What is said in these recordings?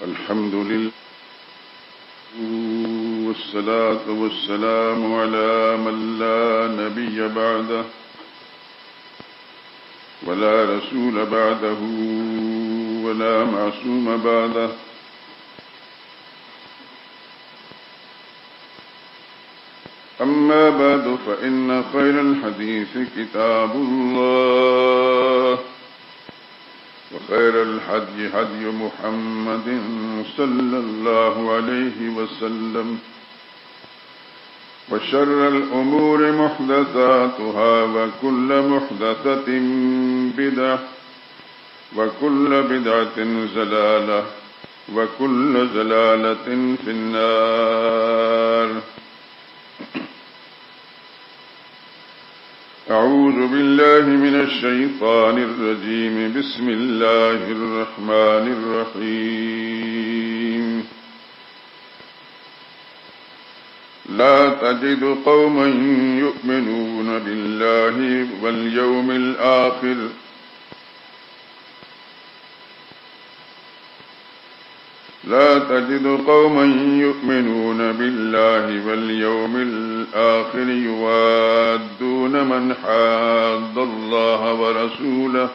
الحمد لله والصلاة والسلام على من لا نبي بعده ولا رسول بعده ولا معصوم بعده. أما بعد فإن خير الحديث كتاب الله وخير الحدي هدي محمد صلى الله عليه وسلم وشر الأمور محدثاتها وكل محدثة بدعة وكل بدعة ضلالة وكل ضلالة في النار. أعوذ بالله من الشيطان الرجيم. بسم الله الرحمن الرحيم. لا تجد قوما يؤمنون بالله واليوم الآخر لا تجد قوما يؤمنون بالله واليوم الآخر يوادون من حاد الله ورسوله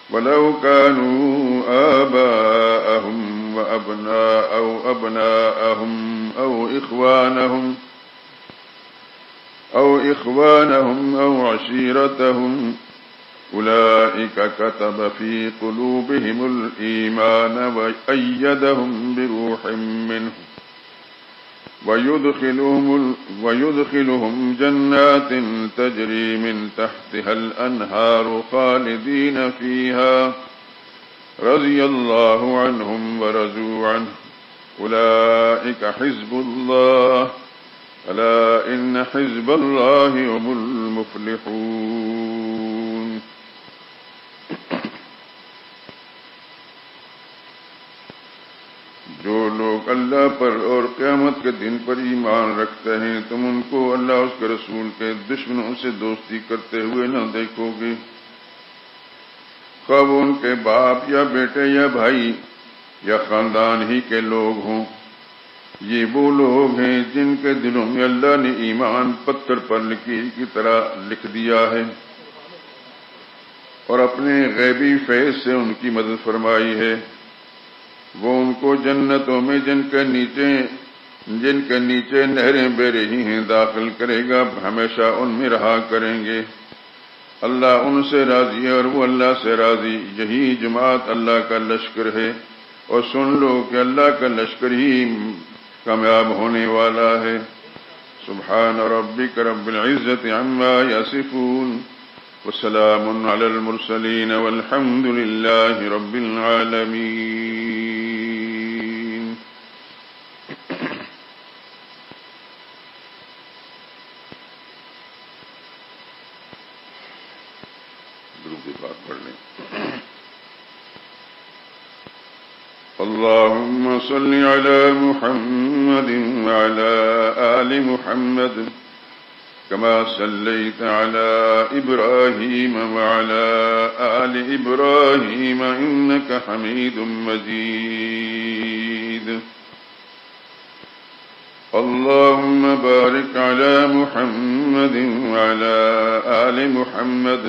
ولو كانوا آباءهم وأبناءهم أو إخوانهم أو عشيرتهم أولئك كتب في قلوبهم الإيمان وأيدهم بروح منه ويدخلهم جنات تجري من تحتها الأنهار خالدين فيها رضي الله عنهم ورضوا عنه أولئك حزب الله ألا إن حزب الله هم المفلحون. جو لوگ اللہ پر اور قیامت کے دن پر ایمان رکھتے ہیں تم ان کو اللہ اس کے رسول کے دشمنوں سے دوستی کرتے ہوئے نہ دیکھو گے، خواہ وہ ان کے باپ یا بیٹے یا بھائی یا خاندان ہی کے لوگ ہوں. یہ وہ لوگ ہیں جن کے دلوں میں اللہ نے ایمان پتھر پر لکیر کی طرح لکھ دیا ہے اور اپنے غیبی فیض سے ان کی مدد فرمائی ہے. وہ ان کو جنتوں میں جن کے نیچے نہریں بہ رہی ہیں داخل کرے گا، ہمیشہ ان میں رہا کریں گے. اللہ ان سے راضی ہے اور وہ اللہ سے راضی. یہی جماعت اللہ کا لشکر ہے، اور سن لو کہ اللہ کا لشکر ہی کامیاب ہونے والا ہے. سبحان ربک رب العزت عما یصفون وسلام علی المرسلین والحمد للہ رب العالمین. درود پاک پڑھ لیں. اللهم صل على محمد وعلى آل محمد كما صليت على إبراهيم وعلى آل إبراهيم إنك حميد مجيد. اللهم بارك على محمد وعلى آل محمد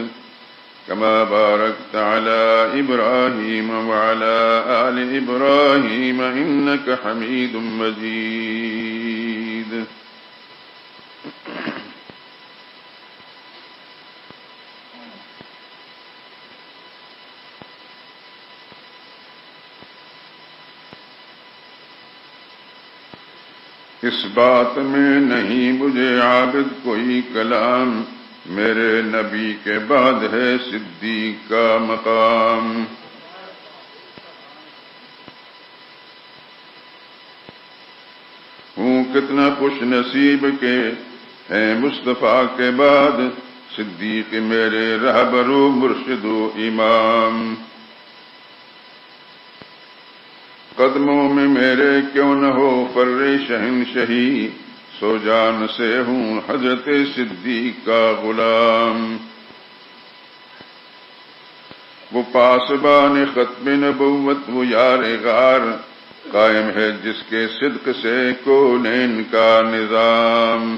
كما باركت على إبراهيم وعلى آل إبراهيم إنك حميد مجيد. اس بات میں نہیں مجھے عابد کوئی کلام، میرے نبی کے بعد ہے صدیق کا مقام. ہوں کتنا خوش نصیب کے ہیں مصطفیٰ کے بعد صدیق میرے رہبر و مرشد و امام. قدموں میں میرے کیوں نہ ہو فر شہنشہی، سو جان سے ہوں حضرت صدیق کا غلام. وہ پاسبان ختم نبوت وہ یار غار قائم ہے جس کے صدق سے کونین کا نظام،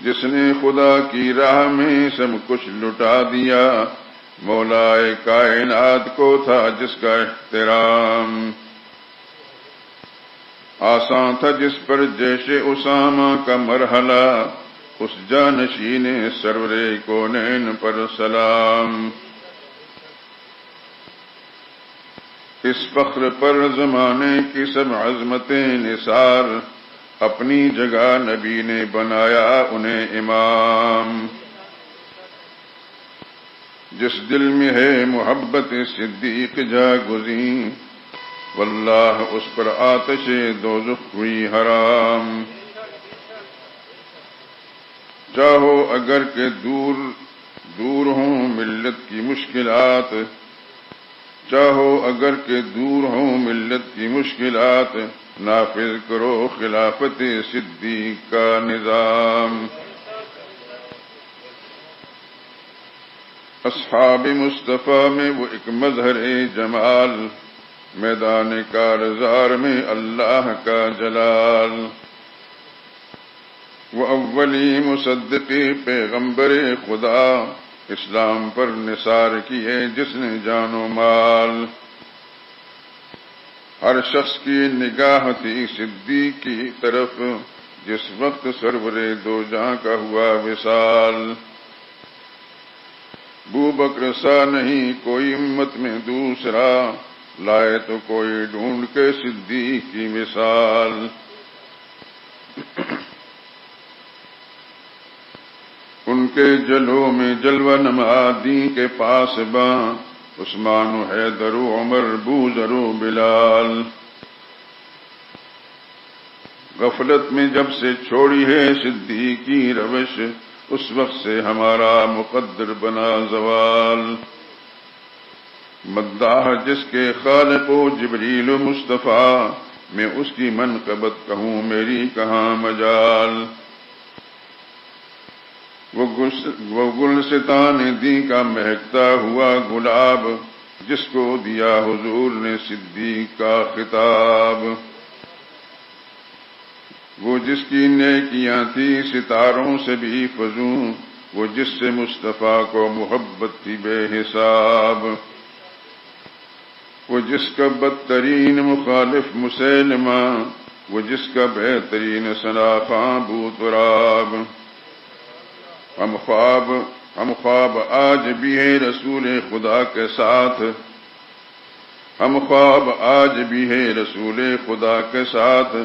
جس نے خدا کی راہ میں سب کچھ لٹا دیا، مولائے کائنات کو تھا جس کا احترام، آسان تھا جس پر جیش اسامہ کا مرحلہ، اس جانشین سرور کونین پر سلام، اس فخر پر زمانے کی سب عظمتیں نثار، اپنی جگہ نبی نے بنایا انہیں امام، جس دل میں ہے محبت صدیق جاگزیں، واللہ اس پر آتش دوزخ ہوئی حرام، چاہو اگر کہ دور دور ہوں ملت کی مشکلات، چاہو اگر کہ دور ہوں ملت کی مشکلات، نافذ کرو خلافت صدیق کا نظام، اصحاب مصطفیٰ میں وہ ایک مظہر جمال، میدان کارزار میں اللہ کا جلال، وہ اولی مصدقی پیغمبر خدا، اسلام پر نثار کیے جس نے جان و مال، ہر شخص کی نگاہ تھی صدیق کی طرف، جس وقت سرور دو جہاں کا ہوا وصال، ابو بکر سا نہیں کوئی امت میں دوسرا، لائے تو کوئی ڈھونڈ کے صدیق کی مثال، ان کے جلوں میں جلوہ نما دین کے پاس باں، عثمان و حیدر و عمر بوذر و بلال، غفلت میں جب سے چھوڑی ہے صدیق کی روش، اس وقت سے ہمارا مقدر بنا زوال، مداح جس کے خالق و جبریل و مصطفیٰ، میں اس کی منقبت کہوں میری کہاں مجال، وہ گلستان دی کا مہکتا ہوا گلاب، جس کو دیا حضور نے صدیق کا خطاب، وہ جس کی نیکیاں تھی ستاروں سے بھی فزوں، وہ جس سے مصطفیٰ کو محبت تھی بے حساب، وہ جس کا بدترین مخالف مسیلمہ، وہ جس کا بہترین صنافاں ابو تراب، ہم خواب آج بھی ہے رسول خدا کے ساتھ، ہم خواب آج بھی ہے رسول خدا کے ساتھ،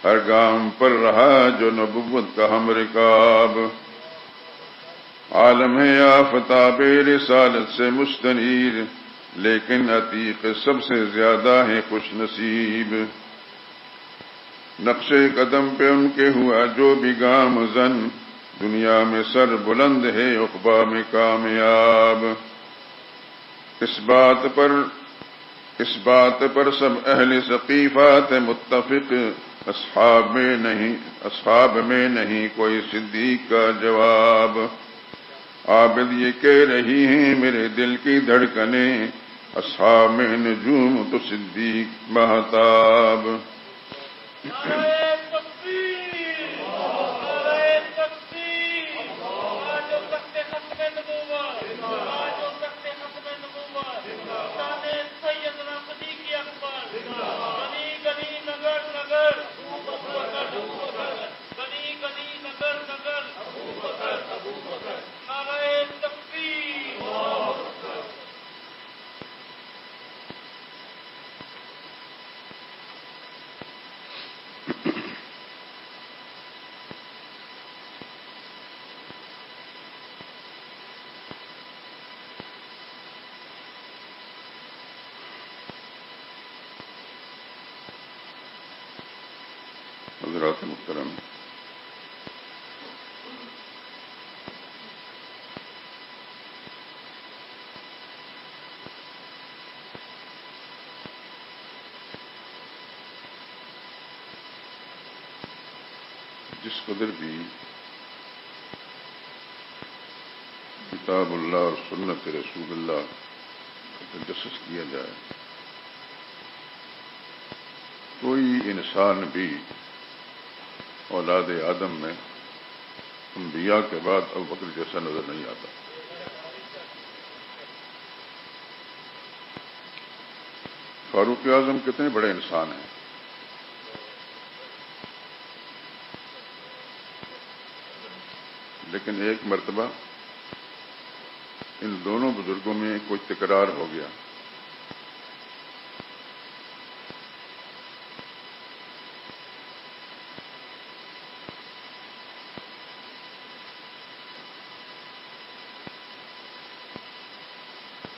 ہر گام پر رہا جو نبوت کا ہم رکاب، عالم ہے آفتاب رسالت سے مستنیر، لیکن عتیق سب سے زیادہ ہے خوش نصیب، نقش قدم پہ ان کے ہوا جو بھی گام زن، دنیا میں سر بلند ہے عقبہ میں کامیاب، اس بات پر سب اہل ثقیفہ تھے متفق، اصحاب میں نہیں کوئی صدیق کا جواب، عابد یہ کہہ رہی ہیں میرے دل کی دھڑکنیں، اصحاب میں نجوم تو صدیق مہتاب، حضرات محترم، جس قدر بھی کتاب اللہ اور سنت رسول اللہ کا تجسس کیا جائے. کوئی انسان بھی اولاد آدم میں انبیاء کے بعد ابو بکر جیسا نظر نہیں آتا. فاروق اعظم کتنے بڑے انسان ہیں، لیکن ایک مرتبہ ان دونوں بزرگوں میں کوئی تکرار ہو گیا.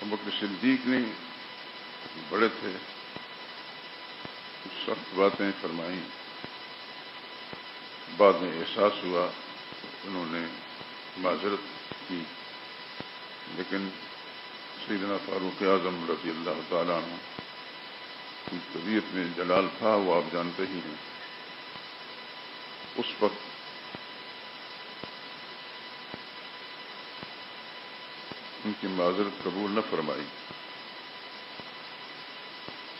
ابوبکر صدیق نے بڑے تھے، کچھ سخت باتیں فرمائیں، بعد میں احساس ہوا، انہوں نے معذرت کی، لیکن سیدنا فاروق اعظم رضی اللہ تعالیٰ عنہ کی طبیعت میں جلال تھا، وہ آپ جانتے ہی ہیں. اس وقت ان کی معذرت قبول نہ فرمائی.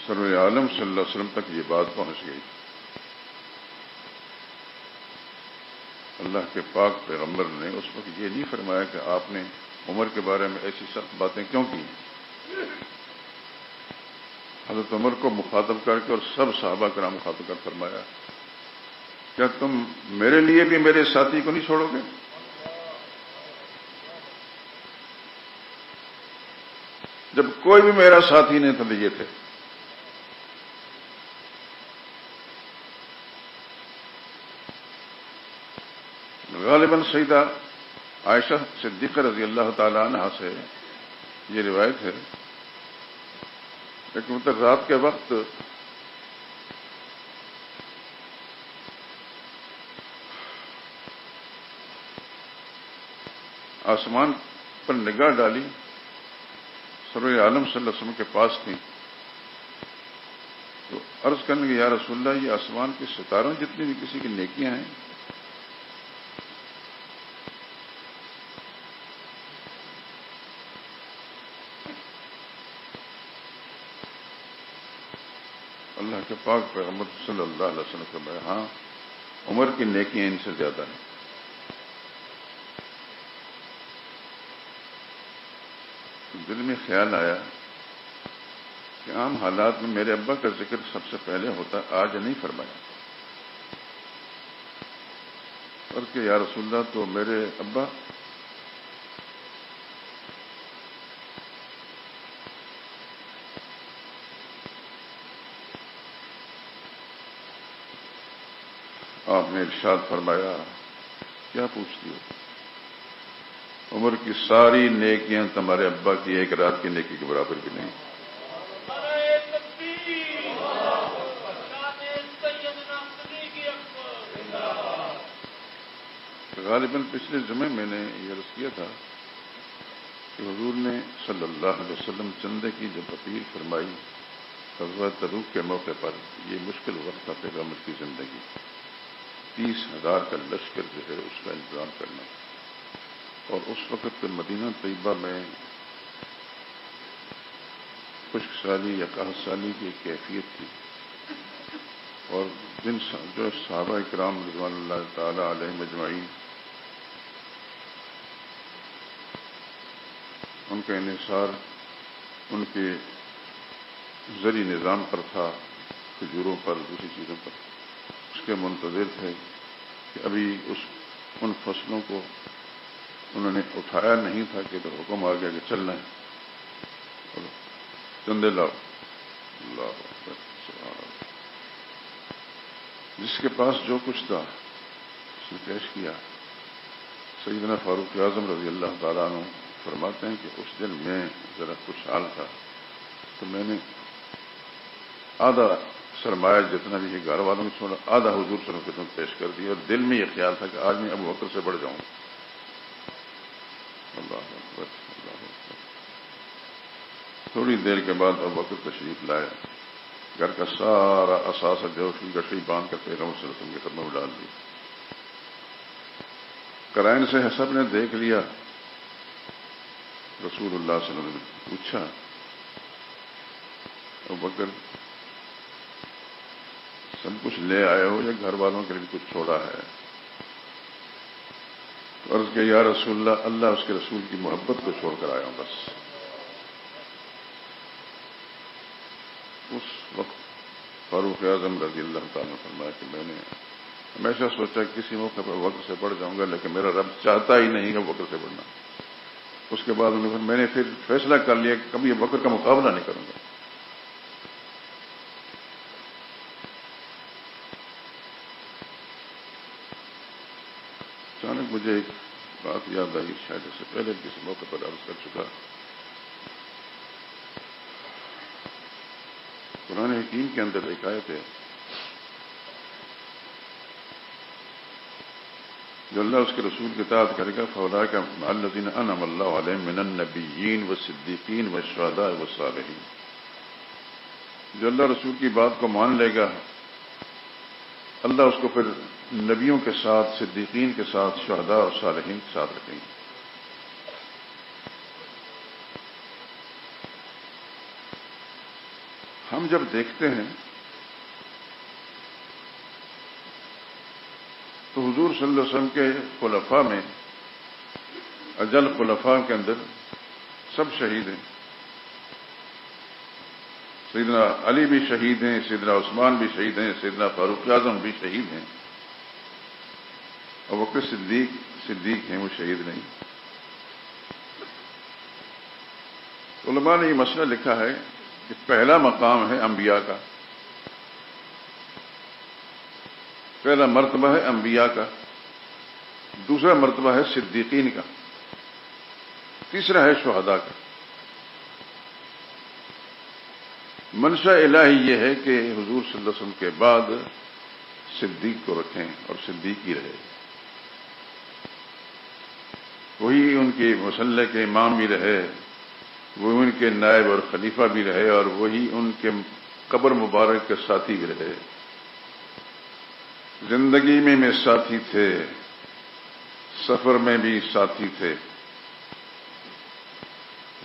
سرور عالم صلی اللہ علیہ وسلم تک یہ بات پہنچ گئی. اللہ کے پاک پیغمبر نے اس وقت یہ نہیں فرمایا کہ آپ نے عمر کے بارے میں ایسی سخت باتیں کیوں کی. حضرت عمر کو مخاطب کر کے اور سب صحابہ کرام مخاطب کر فرمایا، کیا تم میرے لیے بھی میرے ساتھی کو نہیں چھوڑو گے؟ جب کوئی بھی میرا ساتھی نہیں تھا تو یہ تھے. غالباً سیدہ عائشہ صدیقہ رضی اللہ تعالی عنہا سے یہ روایت ہے، لیکن مطلب رات کے وقت آسمان پر نگاہ ڈالی، سرور عالم صلی اللہ علیہ وسلم کے پاس تھیں، تو عرض کرنے لگے، یا رسول اللہ، یہ آسمان کے ستاروں جتنی بھی کسی کی نیکیاں ہیں. اللہ کے پاک پیغمبر صلی اللہ علیہ وسلم کا فرمایا، ہاں عمر کی نیکیاں ان سے زیادہ ہیں. دل میں خیال آیا کہ عام حالات میں میرے ابا کا ذکر سب سے پہلے ہوتا، آج نہیں فرمایا. اور کہ یا رسول اللہ، تو میرے ابا آپ نے ارشاد فرمایا، کیا پوچھتی ہو؟ عمر کی ساری نیکیاں تمہارے ابا کی ایک رات کی نیکی کے برابر بھی نہیں. غالباً پچھلے جمعے میں نے یہ عرض کیا تھا کہ حضور نے صلی اللہ علیہ وسلم چندے کی جب اپیل فرمائی غزوہ تبوک کے موقع پر، یہ مشکل وقت تھا پیغمبر کی زندگی. 30,000 کا لشکر جو ہے اس کا انتظام کرنا، اور اس وقت مدینہ طیبہ میں خشک سالی یا قحط سالی کی کیفیت تھی، اور جو صحابہ اکرام رضوان اللہ تعالی علیہم اجمعین ان کا انحصار ان کے زرعی نظام پر تھا، کھجوروں پر، دوسری چیزوں پر. اس کے منتظر تھے کہ ابھی ان فصلوں کو انہوں نے اٹھایا نہیں تھا کہ تو حکم آ گیا کہ چلنا ہے، اور چندے لاؤ. اللہ اکبر، سبحان اللہ. جس کے پاس جو کچھ تھا اس نے پیش کیا. سیدنا فاروق اعظم رضی اللہ تعالیٰ عنہ فرماتے ہیں کہ اس دن میں ذرا خوشحال تھا، تو میں نے آدھا سرمایہ جتنا بھی گھر والوں نے چھوڑا، آدھا حضور صلی اللہ علیہ وسلم پیش کر دیا، اور دل میں یہ خیال تھا کہ آج میں ابو بکر سے بڑھ جاؤں. اللہ اکبر، اللہ اکبر. تھوڑی دیر کے بعد ابو بکر تشریف لائے، گھر کا سارا اثاثہ جو گٹری باندھ کر پیغمبر صلی اللہ علیہ وسلم کے خدمت میں ڈال دی. قرائن سے سب نے دیکھ لیا رسول اللہ صلی اللہ علیہ وسلم نے پوچھا، ابوبکر سب کچھ لے آئے ہو یا گھر والوں کے لیے کچھ چھوڑا ہے؟ تو عرض کہ یا رسول اللہ، اللہ اس کے رسول کی محبت کو چھوڑ کر آیا ہوں بس۔ اس وقت فاروق اعظم رضی اللہ تعالیٰ نے فرمایا کہ میں نے ہمیشہ سوچا کہ کسی موقع پر وقت سے بڑھ جاؤں گا، لیکن میرا رب چاہتا ہی نہیں ہے وقت سے بڑھنا۔ اس کے بعد میں نے پھر فیصلہ کر لیا کہ کبھی وقت کا مقابلہ نہیں کروں گا۔ اچانک مجھے ایک بات یاد آئی، شاید اس سے پہلے کسی موقع پر عرض کر چکا۔ قرآن حکیم کے اندر ایک آیت ہے جو اللہ اس کے رسول کی اطاعت کرے گا، فَأُولَٰئِکَ مَعَ الَّذِينَ أَنْعَمَ اللَّهُ عَلَيْهِم مِّنَ النَّبِيِّينَ وَالصِّدِّيقِينَ وَالشُّهَدَاءِ وَالصَّالِحِينَ۔ جو اللہ رسول کی بات کو مان لے گا، اللہ اس کو پھر نبیوں کے ساتھ، صدیقین کے ساتھ، شہداء اور صالحین کے ساتھ رکھیں گے۔ ہم جب دیکھتے ہیں تو حضور صلی اللہ علیہ وسلم کے خلفاء میں، اجل خلفاء کے اندر سب شہید ہیں۔ سیدنا علی بھی شہید ہیں، سیدنا عثمان بھی شہید ہیں، سیدنا فاروق اعظم بھی شہید ہیں، اور بکر صدیق ہیں، وہ شہید نہیں۔ علماء نے یہ مسئلہ لکھا ہے کہ پہلا مقام ہے انبیاء کا، پہلا مرتبہ ہے انبیاء کا، دوسرا مرتبہ ہے صدیقین کا، تیسرا ہے شہداء کا۔ منشا الہی یہ ہے کہ حضور صلی اللہ علیہ وسلم کے بعد صدیق کو رکھیں اور صدیق ہی رہے، وہی ان کے مسلح کے امام بھی رہے، وہ ان کے نائب اور خلیفہ بھی رہے، اور وہی ان کے قبر مبارک کے ساتھی بھی رہے۔ زندگی میں ساتھی تھے، سفر میں بھی ساتھی تھے،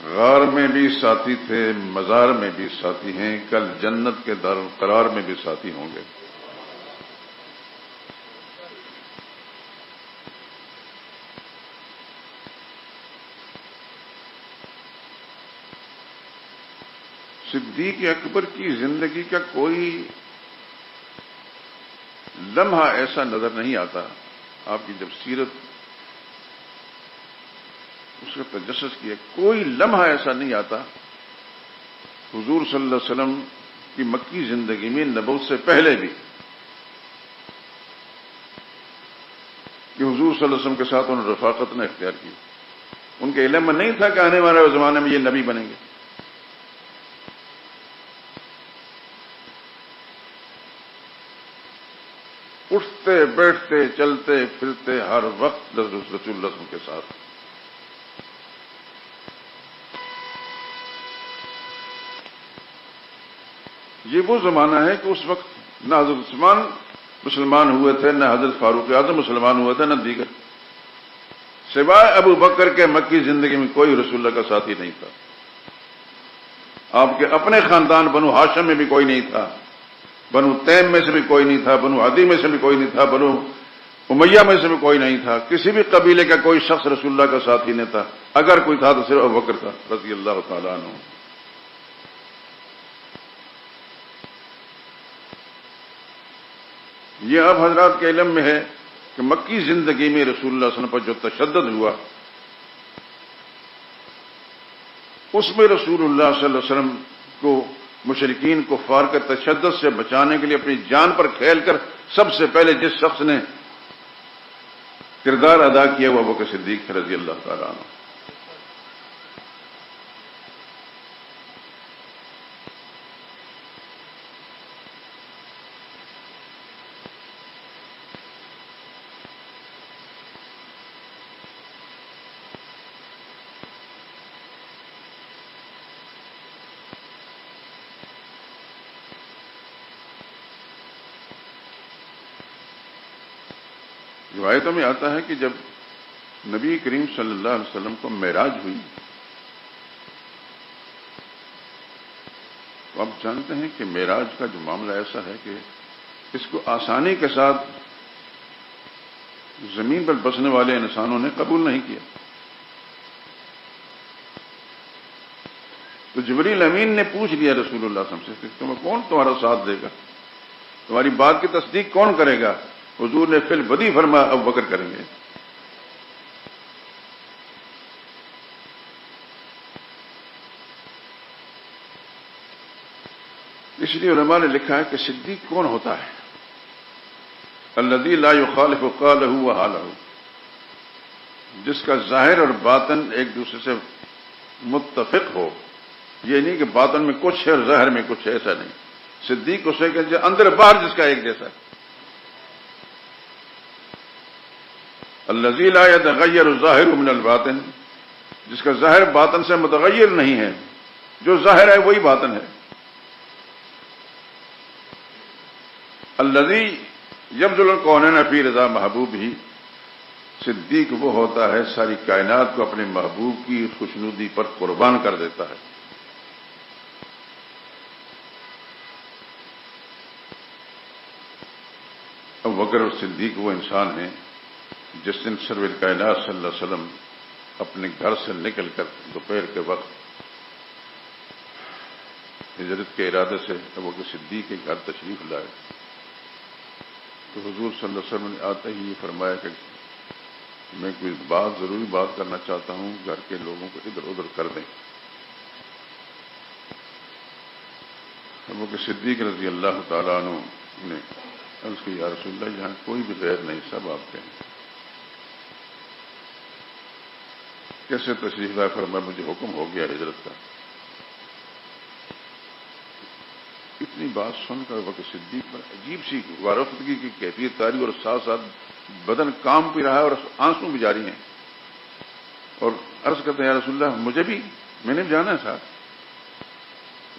غار میں بھی ساتھی تھے، مزار میں بھی ساتھی ہیں، کل جنت کے دار القرار میں بھی ساتھی ہوں گے۔ صدیق اکبر کی زندگی کا کوئی لمحہ ایسا نظر نہیں آتا، آپ کی جب سیرت اس کا تجسس کیا، کوئی لمحہ ایسا نہیں آتا حضور صلی اللہ علیہ وسلم کی مکی زندگی میں، نبوت سے پہلے بھی، کہ حضور صلی اللہ علیہ وسلم کے ساتھ انہوں نے رفاقت نہ اختیار کی۔ ان کے علم میں نہیں تھا کہ آنے والے زمانے میں یہ نبی بنیں گے۔ اٹھتے بیٹھتے چلتے پھرتے ہر وقت رسول اللہ صلی اللہ علیہ وسلم کے ساتھ۔ یہ وہ زمانہ ہے کہ اس وقت نہ حضرت عثمان مسلمان ہوئے تھے، نہ حضرت فاروق اعظم مسلمان ہوئے تھے، نہ دیگر، سوائے ابو بکر کے مکی زندگی میں کوئی رسول اللہ کا ساتھی نہیں تھا۔ آپ کے اپنے خاندان بنو ہاشم میں بھی کوئی نہیں تھا، بنو تیم میں سے بھی کوئی نہیں تھا، بنو عدی میں سے بھی کوئی نہیں تھا، بنو امیہ میں سے بھی کوئی نہیں تھا، کسی بھی قبیلے کا کوئی شخص رسول اللہ کا ساتھی نہیں تھا۔ اگر کوئی تھا تو صرف ابو بکر تھا رضی اللہ تعالیٰ عنہ۔ یہ اب حضرات کے علم میں ہے کہ مکی زندگی میں رسول اللہ صلی اللہ علیہ وسلم پر جو تشدد ہوا، اس میں رسول اللہ صلی اللہ علیہ وسلم کو مشرکین کفار کے تشدد سے بچانے کے لیے اپنی جان پر کھیل کر سب سے پہلے جس شخص نے کردار ادا کیا وہ ابوبکر صدیق رضی اللہ تعالیٰ عنہ۔ روایتوں میں آتا ہے کہ جب نبی کریم صلی اللہ علیہ وسلم کو معراج ہوئی تو آپ جانتے ہیں کہ معراج کا جو معاملہ ایسا ہے کہ اس کو آسانی کے ساتھ زمین پر بسنے والے انسانوں نے قبول نہیں کیا. تو جبریل امین نے پوچھ لیا رسول اللہ صلی اللہ علیہ وسلم سے کہ کون تمہارا ساتھ دے گا, تمہاری بات کی تصدیق کون کرے گا؟ حضور نے فی البدی فرمایا ابو بکر کریں گے. اس لیے علماء نے لکھا ہے کہ صدیق کون ہوتا ہے؟ الذی لا یخالف قالہ و حالہ, جس کا ظاہر اور باطن ایک دوسرے سے متفق ہو. یہ نہیں کہ باطن میں کچھ ہے اور ظاہر میں کچھ ہے, ایسا نہیں. صدیق اسے کہ اندر باہر جس کا ایک جیسا ہے. الذی لا یتغیر الظاہر من الباطن, جس کا ظاہر باطن سے متغیر نہیں ہے, جو ظاہر ہے وہی باطن ہے. الذی یبذل الکونین فی رضا محبوب ہی, صدیق وہ ہوتا ہے ساری کائنات کو اپنے محبوب کی خوشنودی پر قربان کر دیتا ہے. ابو بکر اور صدیق وہ انسان ہیں جس دن سرور کائنات صلی اللہ علیہ وسلم اپنے گھر سے نکل کر دوپہر کے وقت ہجرت کے ارادے سے ابو بکر صدیق کے گھر تشریف لائے تو حضور صلی اللہ علیہ وسلم نے آتے ہی یہ فرمایا کہ میں کوئی ضروری بات کرنا چاہتا ہوں, گھر کے لوگوں کو ادھر ادھر کر دیں. ابو بکر صدیق رضی اللہ تعالیٰ عنہ نے عرض کی یا رسول اللہ یہاں کوئی بھی غیر نہیں, سب آپ کے ہیں. کیسے تشریف لائے؟ فرمایا مجھے حکم ہو گیا ہجرت کا. اتنی بات سن کر وقت صدیق پر عجیب سی وارفتگی کی کیفیت تاری اور ساتھ ساتھ بدن کام بھی رہا ہے اور آنسو بھی جاری ہیں, اور عرض کرتے ہیں یا رسول اللہ مجھے بھی, میں نے بھی جانا ہے ساتھ.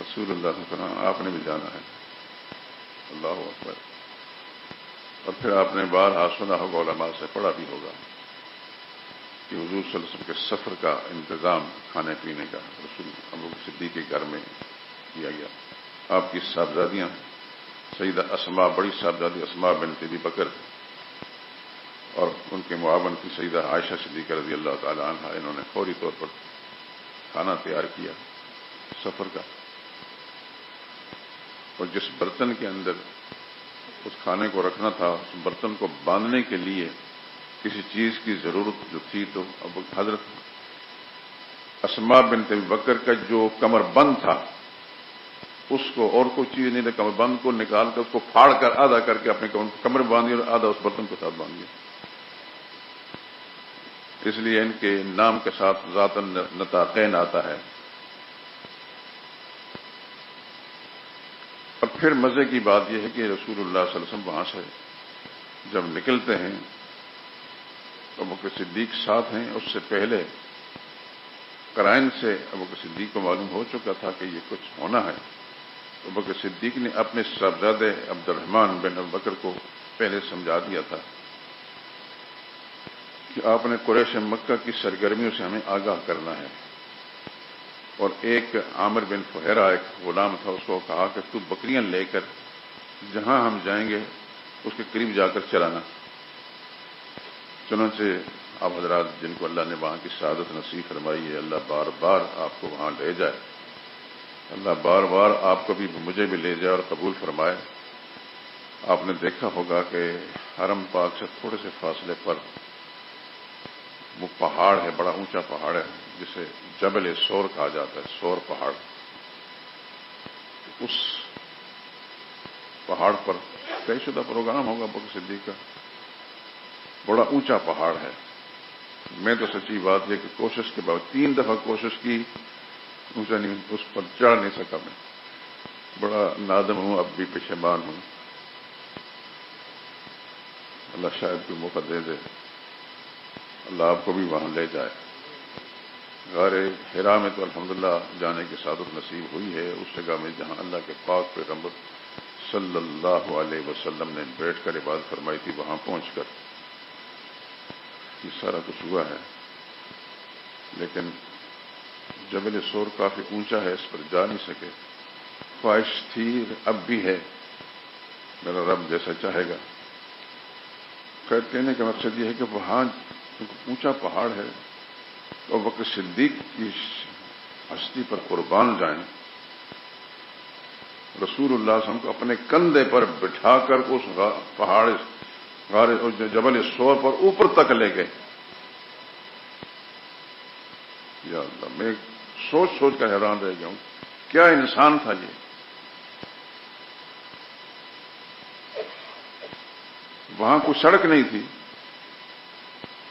رسول اللہ صلی اللہ علیہ وسلم آپ نے بھی جانا ہے. اللہ اکبر. اور پھر آپ نے بار سنا ہوگا, علماء سے پڑھا بھی ہوگا کہ حضور صلی اللہ علیہ وسلم کے سفر کا انتظام کھانے پینے کا رسول ابو بکر صدیق کے گھر میں کیا گیا. آپ کی صاحبزادیاں سیدہ اسماء, بڑی صاحبزادی اسماء بنت ابی بکر اور ان کے معاون کی سیدہ عائشہ صدیقہ رضی اللہ تعالی عنہا, انہوں نے فوری طور پر کھانا تیار کیا سفر کا. اور جس برتن کے اندر اس کھانے کو رکھنا تھا اس برتن کو باندھنے کے لیے کسی چیز کی ضرورت جو تھی تو اب حضرت اسماء بنت ابی بکر کا جو کمر بند تھا اس کو, اور کوئی چیز نہیں تھا, کمر بند کو نکال کر اس کو پھاڑ کر آدھا کر کے اپنے کمر باندھی اور آدھا اس برتن کے ساتھ باندھ دیا. اس لیے ان کے نام کے ساتھ ذاتاً نطاقین آتا ہے. اور پھر مزے کی بات یہ ہے کہ رسول اللہ صلی اللہ علیہ وسلم وہاں سے جب نکلتے ہیں تو ابو بکر صدیق ساتھ ہیں. اس سے پہلے قرائن سے ابو بکر صدیق کو معلوم ہو چکا تھا کہ یہ کچھ ہونا ہے. ابو بکر صدیق نے اپنے صاحبزادے عبد الرحمن بن ابو بکر کو پہلے سمجھا دیا تھا کہ آپ نے قریش مکہ کی سرگرمیوں سے ہمیں آگاہ کرنا ہے. اور ایک عامر بن فہیرہ ایک غلام تھا, اس کو کہا کہ تو بکریاں لے کر جہاں ہم جائیں گے اس کے قریب جا کر چلانا. چنانچہ آپ حضرات جن کو اللہ نے وہاں کی سعادت نصیب فرمائی ہے, اللہ بار بار آپ کو وہاں لے جائے, اللہ بار بار آپ کو بھی مجھے بھی لے جائے اور قبول فرمائے. آپ نے دیکھا ہوگا کہ حرم پاک سے تھوڑے سے فاصلے پر وہ پہاڑ ہے, بڑا اونچا پہاڑ ہے جسے جبل سور کہا جاتا ہے, سور پہاڑ. اس پہاڑ پر طے شدہ پروگرام ہوگا ابو بکر صدیق کا, بڑا اونچا پہاڑ ہے. میں تو سچی بات یہ کہ کوشش کے بعد 3 دفعہ کوشش کی, اونچا نہیں, اس پر چڑھ نہیں سکا. میں بڑا نادم ہوں, اب بھی پشیمان ہوں. اللہ شاید کوئی موقع دے دے, اللہ آپ کو بھی وہاں لے جائے. غار حرا میں تو الحمدللہ جانے کی سعادت نصیب ہوئی ہے, اس جگہ میں جہاں اللہ کے پاک پیغمبر صلی اللہ علیہ وسلم نے بیٹھ کر عبادت فرمائی تھی. وہاں پہنچ کر یہ سارا کچھ ہوا ہے. لیکن جبل سور کافی اونچا ہے, اس پر جا نہیں سکے. خواہش تھی، اب بھی ہے، میرا رب جیسا چاہے گا. خیر کہنے کا مقصد یہ ہے کہ وہاں اونچا پہاڑ ہے اور بکر صدیق کی ہستی پر قربان جائیں. رسول اللہ صلی اللہ علیہ وسلم کو اپنے کندھے پر بٹھا کر اس پہاڑ جبل سور پر اوپر تک لے گئے. یا اللہ، میں سوچ سوچ کر حیران رہ گیا ہوں، کیا انسان تھا یہ. وہاں کوئی سڑک نہیں تھی،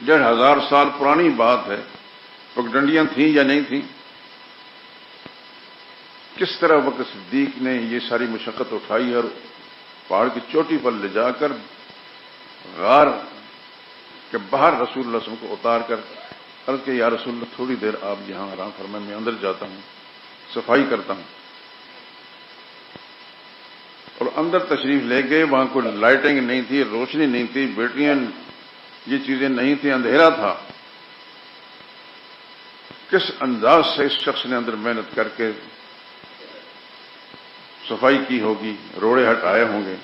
1500 سال پرانی بات ہے. پگڈنڈیاں تھیں یا نہیں تھیں؟ کس طرح بکر صدیق نے یہ ساری مشقت اٹھائی اور پہاڑ کی چوٹی پر لے جا کر غار کے باہر رسول اللہ صلی اللہ علیہ وسلم کو اتار کر عرض کہ یا رسول اللہ تھوڑی دیر آپ یہاں آرام فرمائیں، میں اندر جاتا ہوں، صفائی کرتا ہوں. اور اندر تشریف لے گئے. وہاں کوئی لائٹنگ نہیں تھی، روشنی نہیں تھی، بیٹریاں یہ چیزیں نہیں تھیں، اندھیرا تھا. کس انداز سے اس شخص نے اندر محنت کر کے صفائی کی ہوگی، روڑے ہٹائے ہوں گے،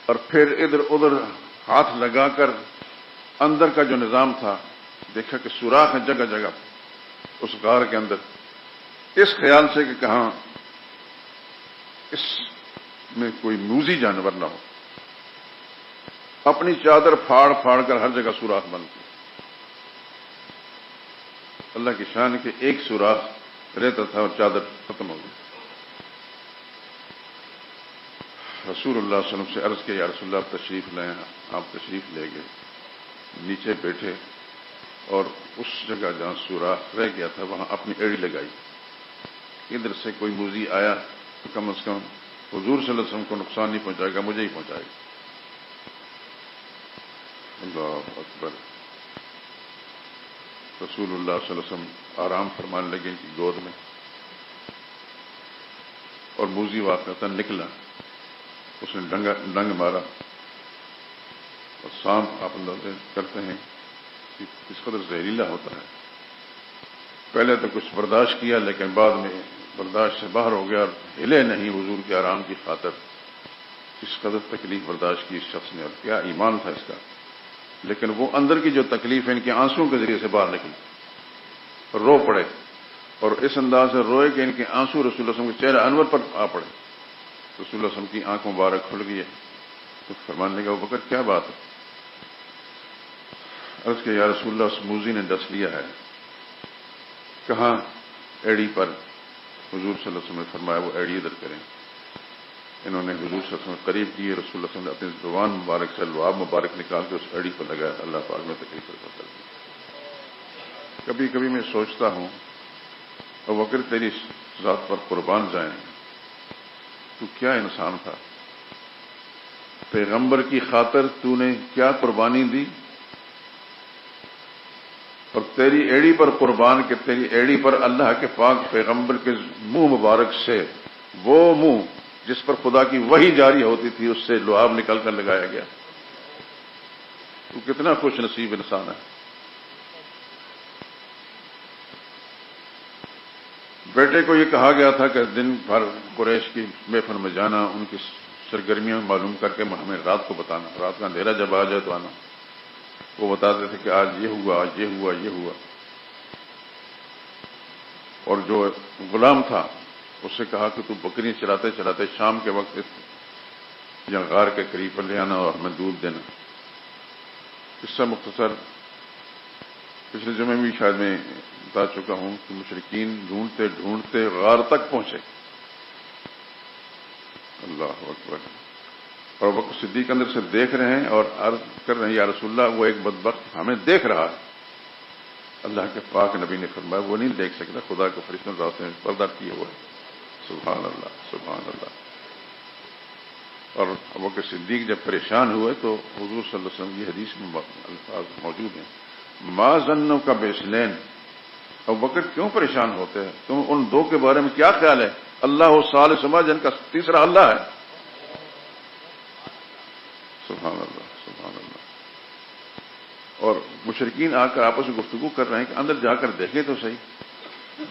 اور پھر ادھر ادھر ہاتھ لگا کر اندر کا جو نظام تھا دیکھا کہ سوراخ ہے جگہ جگہ اس غار کے اندر. اس خیال سے کہ کہاں اس میں کوئی موذی جانور نہ ہو، اپنی چادر پھاڑ پھاڑ کر ہر جگہ سوراخ بند کی. اللہ کی شان کے ایک سوراخ رہتا تھا اور چادر ختم ہو گئی. رسول اللہ صلی اللہ علیہ وسلم سے عرض کیا یا رسول اللہ آپ تشریف لائیں. آپ تشریف لے گئے، نیچے بیٹھے اور اس جگہ جہاں سوراخ رہ گیا تھا وہاں اپنی ایڑی لگائی. ادھر سے کوئی موذی آیا تو کم از کم حضور صلی اللہ علیہ وسلم کو نقصان نہیں پہنچائے گا، مجھے ہی پہنچائے گا. اللہ اکبر. رسول اللہ صلی اللہ علیہ وسلم آرام فرمانے لگے ان کی گود میں، اور موذی واقعتاً نکلا. اس نے ڈنگ مارا. اور سانپ آپ اندازے کرتے ہیں کہ کس قدر زہریلا ہوتا ہے. پہلے تو کچھ برداشت کیا لیکن بعد میں برداشت سے باہر ہو گیا اور ہلے نہیں حضور کے آرام کی خاطر. کس قدر تکلیف برداشت کی اس شخص نے، اور کیا ایمان تھا اس کا. لیکن وہ اندر کی جو تکلیف ہے ان کے آنسوؤں کے ذریعے سے باہر نکلی اور رو پڑے، اور اس انداز سے روئے کہ ان کے آنسو رسول اللہ صلی اللہ علیہ وسلم کے چہرہ انور پر آ پڑے. رسول اللہ صلی اللہ علیہ وسلم کی آنکھ مبارک کھل گئی ہے. تو فرمانے لگا ابو بکر کیا بات ہے؟ عرض کہ یا رسول اللہ اس موذی نے ڈس لیا ہے. کہاں؟ ایڑی پر. حضور صلی اللہ علیہ وسلم نے فرمایا وہ ایڑی ادھر کریں. انہوں نے حضور صلی اللہ علیہ وسلم قریب کیے. رسول اللہ صلی اللہ علیہ وسلم نے اپنی زبان مبارک سے لعاب مبارک نکال کے اس ایڑی پر لگایا. اللہ پاک نے تکلیف رفع کر دی. کبھی کبھی میں سوچتا ہوں ابو بکر تیری ذات پر قربان جائیں، تو کیا انسان تھا. پیغمبر کی خاطر تو نے کیا قربانی دی، اور تیری ایڑی پر قربان کہ تیری ایڑی پر اللہ کے پاک پیغمبر کے منہ مبارک سے، وہ منہ جس پر خدا کی وحی جاری ہوتی تھی، اس سے لعاب نکل کر لگایا گیا. تو کتنا خوش نصیب انسان ہے. بیٹے کو یہ کہا گیا تھا کہ دن بھر قریش کی محفل میں جانا، ان کی سرگرمیاں معلوم کر کے ہمیں رات کو بتانا. رات کا اندھیرا جب آ جائے تو آنا. وہ بتاتے تھے کہ آج یہ ہوا، آج یہ ہوا، یہ ہوا. اور جو غلام تھا اس سے کہا کہ تو بکری چلاتے چلاتے شام کے وقت یہاں غار کے قریب پر لے آنا اور ہمیں دودھ دینا. قصہ مختصر پچھلے جمعے بھی شاید میں بتا چکا ہوں کہ مشرکین ڈھونڈتے ڈھونڈتے غار تک پہنچے. اللہ اکبر. اور بکر صدیق اندر سے دیکھ رہے ہیں اور عرض کر رہے ہیں یا رسول اللہ وہ ایک بدبخت ہمیں دیکھ رہا ہے. اللہ کے پاک نبی نے فرمایا وہ نہیں دیکھ سکتا، خدا کے فرشتوں نے راستے میں پردہ کیے ہوا ہے. سبحان اللہ سبحان اللہ. اور ابو بکر صدیق جب پریشان ہوئے تو حضور صلی اللہ علیہ وسلم کی حدیث میں الفاظ موجود ہیں، ما ظنک باثنین. ابو بکر کیوں پریشان ہوتے ہیں؟ تم ان دو کے بارے میں کیا خیال ہے؟ اللہ و ثالثہما، جن کا تیسرا اللہ ہے. سبحان اللہ سبحان اللہ. اور مشرکین آ کر آپس میں گفتگو کر رہے ہیں کہ اندر جا کر دیکھیں تو صحیح.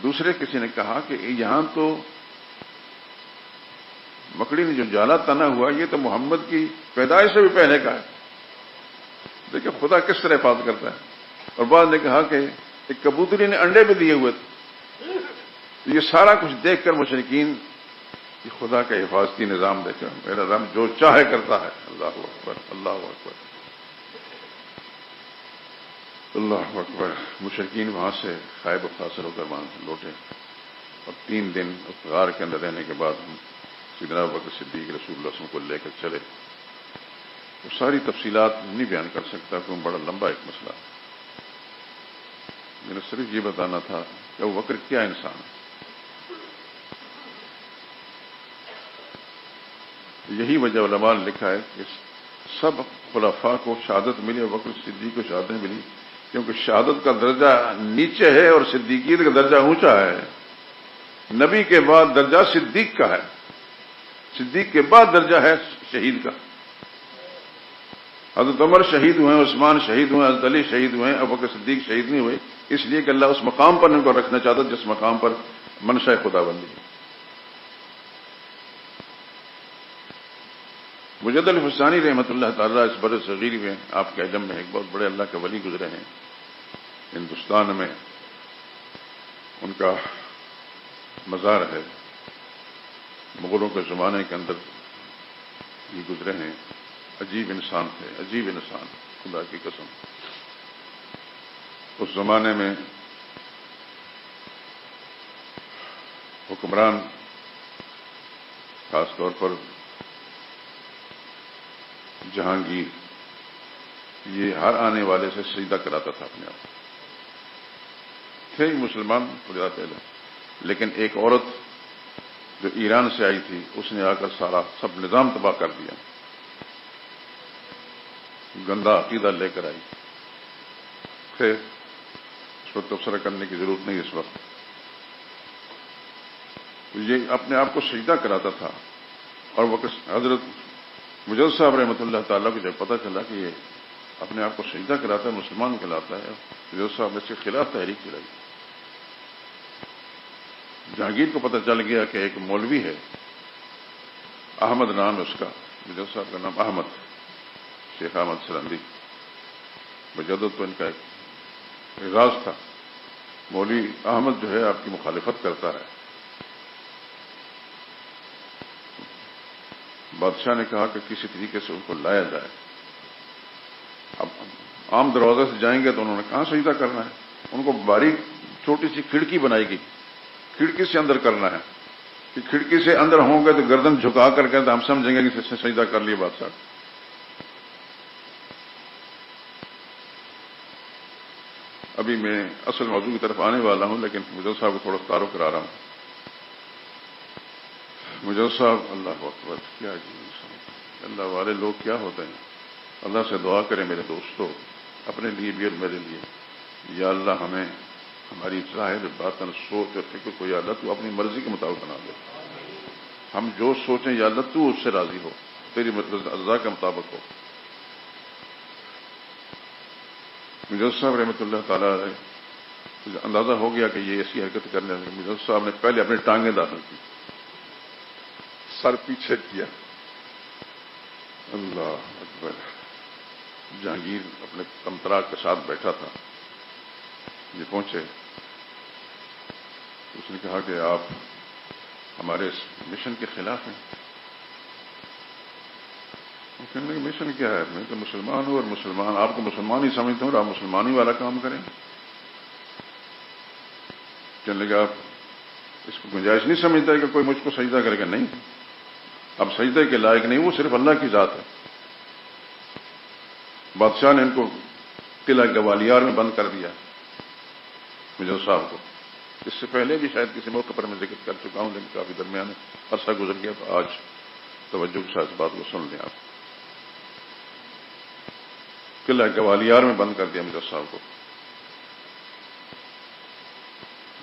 دوسرے کسی نے کہا کہ یہاں تو مکڑی نے جو جالا تنا ہوا یہ تو محمد کی پیدائش سے بھی پہلے کا ہے. دیکھیں خدا کس طرح حفاظت کرتا ہے. اور بعد نے کہا کہ ایک کبوتری نے انڈے بھی دیے ہوئے تھے. یہ سارا کچھ دیکھ کر مشرکین یہ خدا کا حفاظتی نظام دیکھا. میرا رب جو چاہے کرتا ہے. اللہ اکبر اللہ اکبر اللہ اکبر. مشرکین وہاں سے خائب و خاسر ہو کر وہاں لوٹے اور 3 دن اس غار کے اندر رہنے کے بعد ہم سیدنا ابوبکر صدیق رسول اللہ صلی اللہ علیہ وسلم کو لے کر چلے. وہ ساری تفصیلات نہیں بیان کر سکتا کیوں بڑا لمبا ایک مسئلہ. میں نے صرف یہ بتانا تھا کہ ابوبکر کیا انسان ہے. یہی وجہ علماء نے لکھا ہے کہ سب خلفاء کو شہادت ملی, ابوبکر صدیق کو شہادت ملی کیونکہ شہادت کا درجہ نیچے ہے اور صدیقیت کا درجہ اونچا ہے. نبی کے بعد درجہ صدیق کا ہے, صدیق کے بعد درجہ ہے شہید کا. حضرت عمر شہید ہوئے, عثمان شہید ہوئے, حضرت علی شہید ہوئے, ابوبکر صدیق شہید نہیں ہوئے, اس لیے کہ اللہ اس مقام پر ان کو رکھنا چاہتا جس مقام پر منشا خدا بندی ہے. مجد الفسانی رحمۃ اللہ تعالیٰ اس بر صغیر میں آپ کے علم میں ایک بہت بڑے اللہ کے ولی گزرے ہیں. ہندوستان میں ان کا مزار ہے. مغلوں کے زمانے کے اندر یہ گزرے ہیں. عجیب انسان تھے, عجیب انسان, خدا کی قسم. اس زمانے میں حکمران خاص طور پر جہانگیر یہ ہر آنے والے سے سجدہ کراتا تھا اپنے آپ. تھے مسلمان خدا پہلے, لیکن ایک عورت جو ایران سے آئی تھی اس نے آ کر سارا سب نظام تباہ کر دیا. گندا عقیدہ لے کر آئی. پھر اس پر تبصرہ کرنے کی ضرورت نہیں اس وقت. یہ اپنے آپ کو سجدہ کراتا تھا. اور وہ حضرت مجد صاحب رحمۃ اللہ تعالیٰ کو جب پتہ چلا کہ یہ اپنے آپ کو سجدہ کراتا ہے, مسلمان کہلاتا ہے, مجد صاحب نے اس کے خلاف تحریک چلائی. جہانگیر کو پتہ چل گیا کہ ایک مولوی ہے, احمد نام ہے اس کا, مجد صاحب کا نام احمد, شیخ احمد سرندی. مجدد تو ان کا ایک اعزاز تھا. مولوی احمد جو ہے آپ کی مخالفت کرتا ہے. بادشاہ نے کہا کہ کسی طریقے سے ان کو لایا جائے. اب عام دروازے سے جائیں گے تو انہوں نے کہاں سجدہ کرنا ہے. ان کو باریک چھوٹی سی کھڑکی بنائی گئی, کھڑکی سے اندر کرنا ہے. کہ کھڑکی سے اندر ہوں گے تو گردن جھکا کر کے ہم سمجھیں گے کہ اس نے سجدہ کر لیا بادشاہ. ابھی میں اصل موضوع کی طرف آنے والا ہوں, لیکن مجد صاحب کو تھوڑا تعارف کرا رہا ہوں. مجد صاحب اللہ اکبر کیا جی انسان. اللہ والے لوگ کیا ہوتے ہیں. اللہ سے دعا کریں میرے دوستوں, اپنے لیے بھی اور میرے لیے. یا اللہ ہمیں ہماری ظاہر باطن سوچ اور فکر کو یا اللہ تو اپنی مرضی کے مطابق بنا دے. ہم جو سوچیں یا اللہ تو اس سے راضی ہو, تیری رضا کے مطابق ہو. مجد صاحب رحمۃ اللہ تعالیٰ علیہ اندازہ ہو گیا کہ یہ ایسی حرکت کرنے لگے. مجد صاحب نے پہلے اپنی ٹانگیں داخل کی, سر پیچھے کیا. اللہ اکبر. جہانگیر اپنے کمترا کے ساتھ بیٹھا تھا. یہ پہنچے, اس نے کہا کہ آپ ہمارے اس مشن کے خلاف ہیں. کہنے لگے مشن کیا ہے, میں تو مسلمان ہوں اور مسلمان آپ کو مسلمان ہی سمجھتا ہوں اور آپ مسلمان ہی والا کام کریں. کہنے لگے آپ اس کو گنجائش نہیں سمجھتا کہ کوئی مجھ کو سجدہ کرے گا. نہیں, اب سجدے کے لائق نہیں, وہ صرف اللہ کی ذات ہے. بادشاہ نے ان کو قلعہ گوالیار میں بند کر دیا مجد صاحب کو. اس سے پہلے بھی شاید کسی موقع پر میں ذکر کر چکا ہوں, لیکن کافی درمیان عرصہ گزر گیا, تو آج توجہ کے ساتھ بات کو سن لیں آپ. قلعہ گوالیار میں بند کر دیا مجد صاحب کو.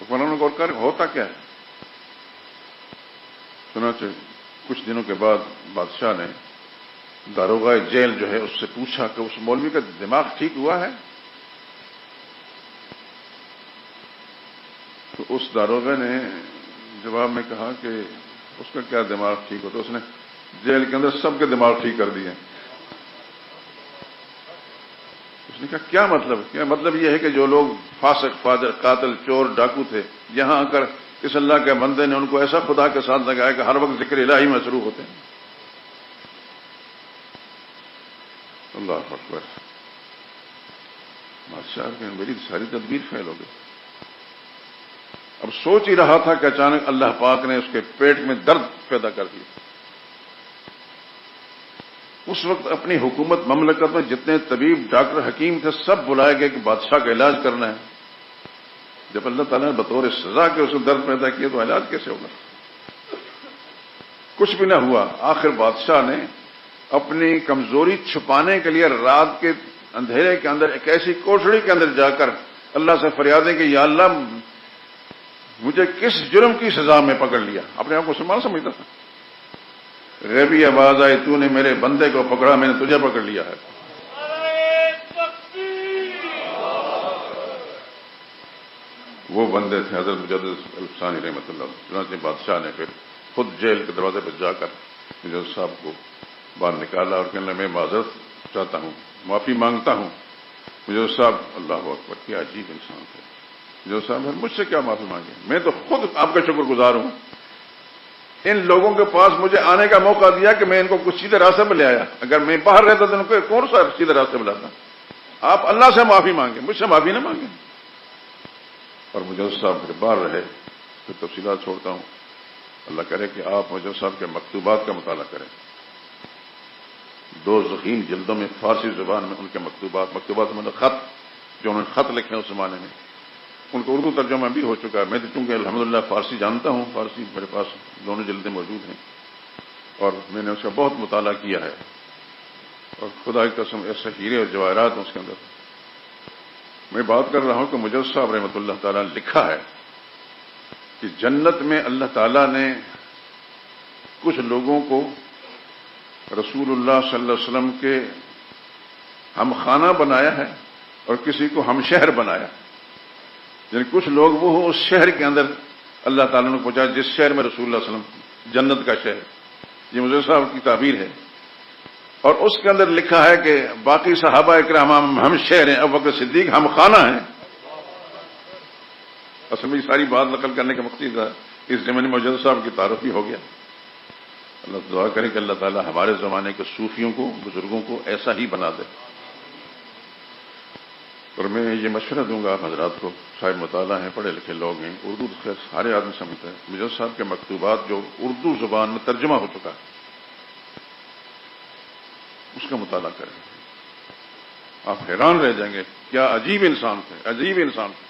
حکمرانوں کو غور ہوتا کیا ہے. چنانچہ کچھ دنوں کے بعد بادشاہ نے داروغہ جیل جو ہے اس سے پوچھا کہ اس مولوی کا دماغ ٹھیک ہوا ہے. تو اس داروغہ نے جواب میں کہا کہ اس کا کیا دماغ ٹھیک ہوتا؟ اس نے جیل کے اندر سب کے دماغ ٹھیک کر دیے. اس نے کہا کیا مطلب؟ کیا مطلب یہ ہے کہ جو لوگ فاسق، فاجر، قاتل، چور، ڈاکو تھے، یہاں آ کر اس اللہ کے بندے نے ان کو ایسا خدا کے ساتھ لگایا کہ ہر وقت ذکر الہی میں مصروف ہوتے ہیں. اللہ اکبر. بادشاہ کہ میری ساری تدبیر فیل ہو گئی. اب سوچ ہی رہا تھا کہ اچانک اللہ پاک نے اس کے پیٹ میں درد پیدا کر دیا. اس وقت اپنی حکومت مملکت میں جتنے طبیب، ڈاکٹر، حکیم تھے، سب بلائے گئے کہ بادشاہ کا علاج کرنا ہے. جب اللہ تعالیٰ نے بطور سزا کے اس کو درد پیدا کیا تو علاج کیسے ہوگا؟ کچھ بھی نہ ہوا. آخر بادشاہ نے اپنی کمزوری چھپانے کے لیے رات کے اندھیرے کے اندر ایک ایسی کوٹڑی کے اندر جا کر اللہ سے فریادیں کہ یا اللہ مجھے کس جرم کی سزا میں پکڑ لیا. اپنے آپ کو مسلمان سمجھتا تھا. غیبی آواز آئی تو نے میرے بندے کو پکڑا، میں نے تجھے پکڑ لیا ہے. وہ بندے تھے حضرت مجدد الفسانی رحمۃ اللہ. چنانچہ بادشاہ نے پھر خود جیل کے دروازے پر جا کر مجدد صاحب کو باہر نکالا اور کہنے میں معذرت چاہتا ہوں، معافی مانگتا ہوں. مجدد صاحب اللہ اکبر، کیا عجیب انسان تھے. مجدد صاحب مجھ سے کیا معافی مانگے، میں تو خود آپ کا شکر گزار ہوں. ان لوگوں کے پاس مجھے آنے کا موقع دیا کہ میں ان کو کچھ سیدھے راستے میں لے آیا. اگر میں باہر رہتا تو ان کو کون سا سیدھے راستے میں لاتا؟ آپ اللہ سے معافی مانگیں، مجھ سے معافی نہ مانگیں. اور مجدد صاحب پھر باہر رہے. پھر تفصیلات چھوڑتا ہوں. اللہ کرے کہ آپ مجدد صاحب کے مکتوبات کا مطالعہ کریں. 2 ضخیم جلدوں میں فارسی زبان میں ان کے مکتوبات مطلب خط، جو انہوں نے خط لکھے اس زمانے میں، ان کو اردو ترجمہ بھی ہو چکا ہے. میں تو چونکہ الحمدللہ فارسی جانتا ہوں، فارسی میرے پاس دونوں جلدیں موجود ہیں اور میں نے اس کا بہت مطالعہ کیا ہے. اور خدا کی قسم ایسے ہیرے اور جواہرات ہیں اس کے اندر. میں بات کر رہا ہوں کہ مجدد صاحب رحمۃ اللہ تعالیٰ نے لکھا ہے کہ جنت میں اللہ تعالیٰ نے کچھ لوگوں کو رسول اللہ صلی اللہ علیہ وسلم کے ہم خانہ بنایا ہے اور کسی کو ہم شہر بنایا. یعنی کچھ لوگ وہ اس شہر کے اندر اللہ تعالیٰ نے پہنچا جس شہر میں رسول اللہ صلی اللہ علیہ وسلم، جنت کا شہر. یہ مجدد صاحب کی تعبیر ہے. اور اس کے اندر لکھا ہے کہ باقی صحابہ اکرام ہم شہر ہیں، ابو بکر صدیق ہم خانہ ہیں. اصل میں یہ ساری بات نقل کرنے کا مقصد ہے اس زمانے میں مجدد صاحب کی تعارف بھی ہو گیا. اللہ دعا کرے کہ اللہ تعالیٰ ہمارے زمانے کے صوفیوں کو، بزرگوں کو ایسا ہی بنا دے. اور میں یہ مشورہ دوں گا آپ حضرات کو، صاحب مطالعہ ہیں، پڑھے لکھے لوگ ہیں، اردو خیر سارے آدمی سمجھتے ہیں. مجدد صاحب کے مکتوبات جو اردو زبان میں ترجمہ ہو چکا ہے اس کا مطالعہ کریں. آپ حیران رہ جائیں گے، کیا عجیب انسان تھے، عجیب انسان تھے.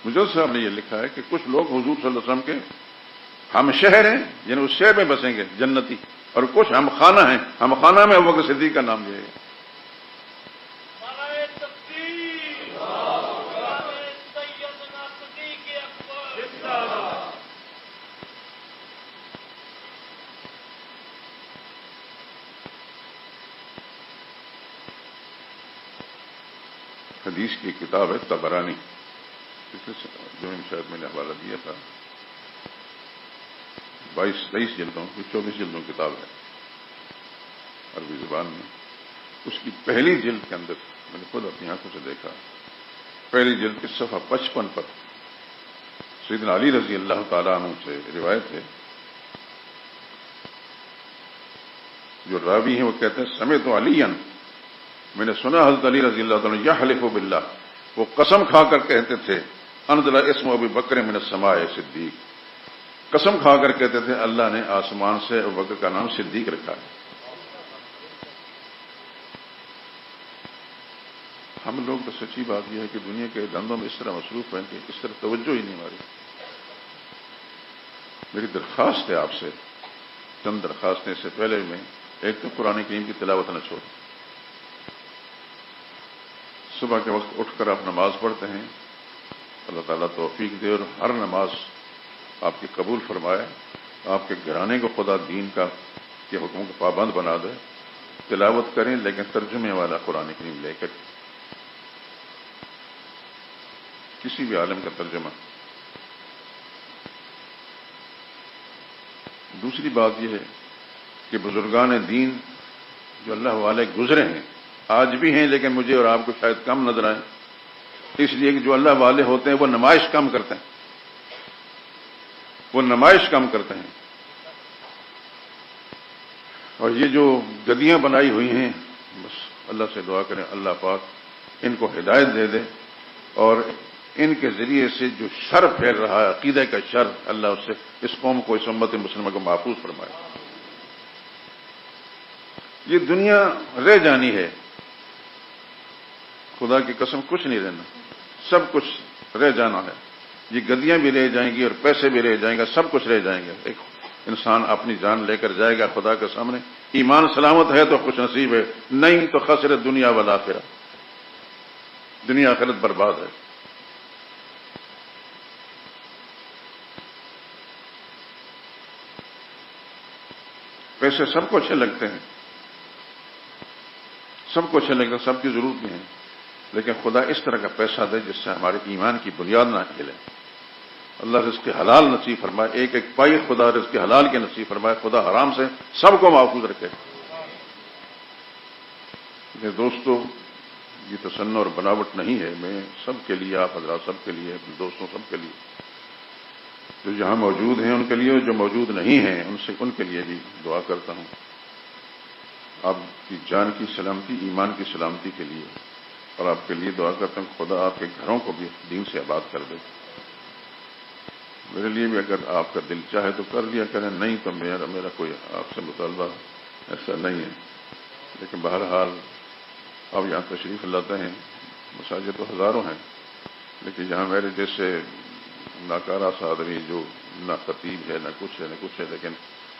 مجدد صاحب نے یہ لکھا ہے کہ کچھ لوگ حضور صلی اللہ علیہ وسلم کے ہم شہر ہیں، یعنی اس شہر میں بسیں گے جنتی، اور کچھ ہم خانہ ہیں، ہم خانہ میں ابو بکر صدیق کا نام لیا گیا. حدیث کی کتاب ہے طبرانی، جو شاید میں نے حوالہ دیا تھا. 22-23 جلدوں کی 24 جلدوں کتاب ہے عربی زبان میں. اس کی پہلی جلد کے اندر میں نے خود اپنی آنکھوں سے دیکھا، پہلی جلد کے صفحہ 55 پر سیدنا علی رضی اللہ تعالیٰ عنہ سے روایت ہے. جو راوی ہیں وہ کہتے ہیں سمعت علیاً، میں نے سنا حضرت علی رضی اللہ تعالیٰ یحلف باللہ، وہ قسم کھا کر کہتے تھے انزل اسم ابی بکر من السماء صدیق، قسم کھا کر کہتے تھے اللہ نے آسمان سے ابو بکر کا نام صدیق رکھا ہے. ہم لوگ تو سچی بات یہ ہے کہ دنیا کے دھندوں میں اس طرح مصروف ہیں کہ اس طرح توجہ ہی نہیں ہماری. میری درخواست ہے آپ سے، چند درخواستیں اس سے پہلے میں، ایک تو قرآن کریم کی تلاوت نہ چھوڑیں. صبح کے وقت اٹھ کر آپ نماز پڑھتے ہیں، اللہ تعالیٰ توفیق دے اور ہر نماز آپ کی قبول فرمائے. آپ کے گھرانے کو خدا دین کا کے حکموں کا پابند بنا دے. تلاوت کریں لیکن ترجمے والا قرآن کریم لے کر. کسی بھی عالم کا ترجمہ. دوسری بات یہ ہے کہ بزرگان دین جو اللہ والے گزرے ہیں آج بھی ہیں، لیکن مجھے اور آپ کو شاید کم نظر آئے، اس لیے کہ جو اللہ والے ہوتے ہیں وہ نمائش کم کرتے ہیں، وہ نمائش کم کرتے ہیں. اور یہ جو گدیاں بنائی ہوئی ہیں، بس اللہ سے دعا کریں اللہ پاک ان کو ہدایت دے دے، اور ان کے ذریعے سے جو شر پھیل رہا ہے عقیدہ کا شر، اللہ اس سے اس قوم کو، اس امت مسلمہ کو محفوظ فرمائے. یہ دنیا رہ جانی ہے، خدا کی قسم کچھ نہیں رہنا، سب کچھ رہ جانا ہے. یہ گدیاں بھی رہ جائیں گی اور پیسے بھی رہ جائیں گے، سب کچھ رہ جائیں گے. ایک انسان اپنی جان لے کر جائے گا خدا کے سامنے. ایمان سلامت ہے تو خوش نصیب ہے، نہیں تو خسر دنیا والآخرہ، دنیا آخرت برباد ہے. پیسے سب کو اچھے لگتے ہیں، سب کو اچھے لگتے ہیں، سب کی ضرورت بھی ہے، لیکن خدا اس طرح کا پیسہ دے جس سے ہمارے ایمان کی بنیاد نہ ہلے. اللہ رزق حلال نصیب فرمائے، ایک ایک پائی خدا رزق حلال کے نصیب فرمائے. خدا حرام سے سب کو محفوظ رکھے. لیکن دوستو، یہ تصنع اور بناوٹ نہیں ہے، میں سب کے لیے، آپ حضرات سب کے لیے، اپنے دوستوں سب کے لیے، جو یہاں موجود ہیں ان کے لیے، جو موجود نہیں ہیں ان کے لیے بھی دعا کرتا ہوں. آپ کی جان کی سلامتی، ایمان کی سلامتی کے لیے، اور آپ کے لیے دعا کرتا ہوں خدا آپ کے گھروں کو بھی دین سے آباد کر دے. میرے لیے بھی اگر آپ کا دل چاہے تو کر لیا کریں، نہیں تو میرا کوئی آپ سے مطالبہ ایسا نہیں ہے. لیکن بہرحال آپ یہاں تشریف لاتے ہیں، مساجد تو ہزاروں ہیں، لیکن یہاں میرے جیسے ناکارہ سا آدمی جو نہ خطیب ہے نہ کچھ ہے، لیکن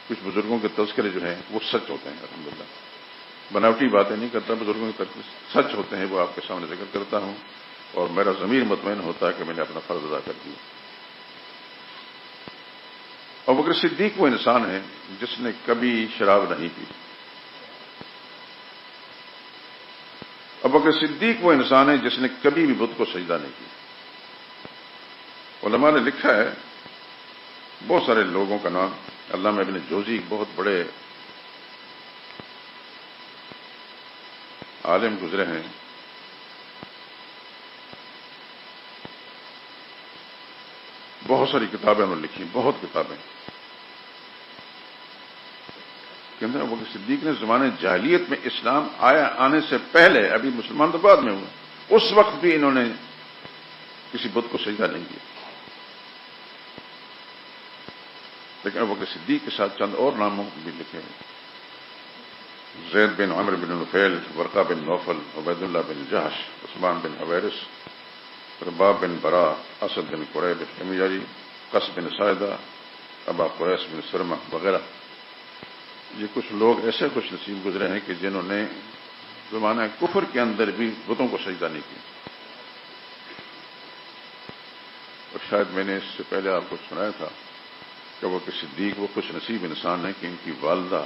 کچھ بزرگوں کے تذکرے جو ہیں وہ سچ ہوتے ہیں. الحمدللہ بناوٹی باتیں نہیں کرتا، بزرگوں کے سچ ہوتے ہیں، وہ آپ کے سامنے ذکر کرتا ہوں، اور میرا ضمیر مطمئن ہوتا ہے کہ میں نے اپنا فرض ادا کر دیا. ابوبکر صدیق وہ انسان ہے جس نے کبھی شراب نہیں پی. ابوبکر صدیق وہ انسان ہے جس نے کبھی بھی بت کو سجدہ نہیں کیا. علماء نے لکھا ہے، بہت سارے لوگوں کا نام، علامہ ابن جوزی بہت بڑے عالم گزرے ہیں، بہت ساری کتابیں انہوں نے لکھی، بہت کتابیں. کہ ابوبکر صدیق نے زمانے جاہلیت میں اسلام آنے سے پہلے، ابھی مسلمان تو بعد میں ہوئے، اس وقت بھی انہوں نے کسی بت کو سجدہ نہیں کیا. لیکن ابوبکر صدیق کے ساتھ چند اور ناموں بھی لکھے ہیں: زید بن عمر بن نفیل، ورقہ بن نوفل، عبید اللہ بن جہش، عثمان بن حویرث، رباب بن برا، اسد بن قریب حمیری، قس بن سائدہ، ابا قریش بن سرمہ وغیرہ. یہ کچھ لوگ ایسے خوش نصیب گزرے ہیں کہ جنہوں نے زمانہ کفر کے اندر بھی بتوں کو سجدہ نہیں کیا. اور شاید میں نے اس سے پہلے آپ کو سنایا تھا کہ وہ کہ صدیق وہ خوش نصیب انسان ہے کہ ان کی والدہ،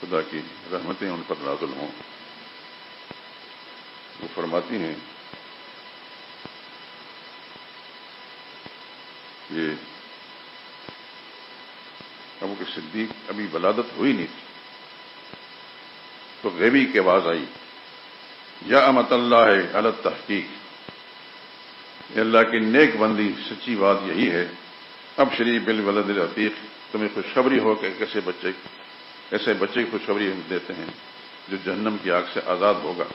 خدا کی رحمتیں ان پر نازل ہوں. وہ فرماتی ہیں کہ ابوبکر صدیق ابھی ولادت ہوئی نہیں تھی تو غیبی کی آواز آئی: یا امت اللہ علی التحقیق، یہ اللہ کی نیک بندی، سچی بات یہی ہے، اب شریف بالولد العتیق، تمہیں خوشخبری ہو کہ ایسے بچے کی خوشخبری ہم دیتے ہیں جو جہنم کی آگ سے آزاد ہوگا.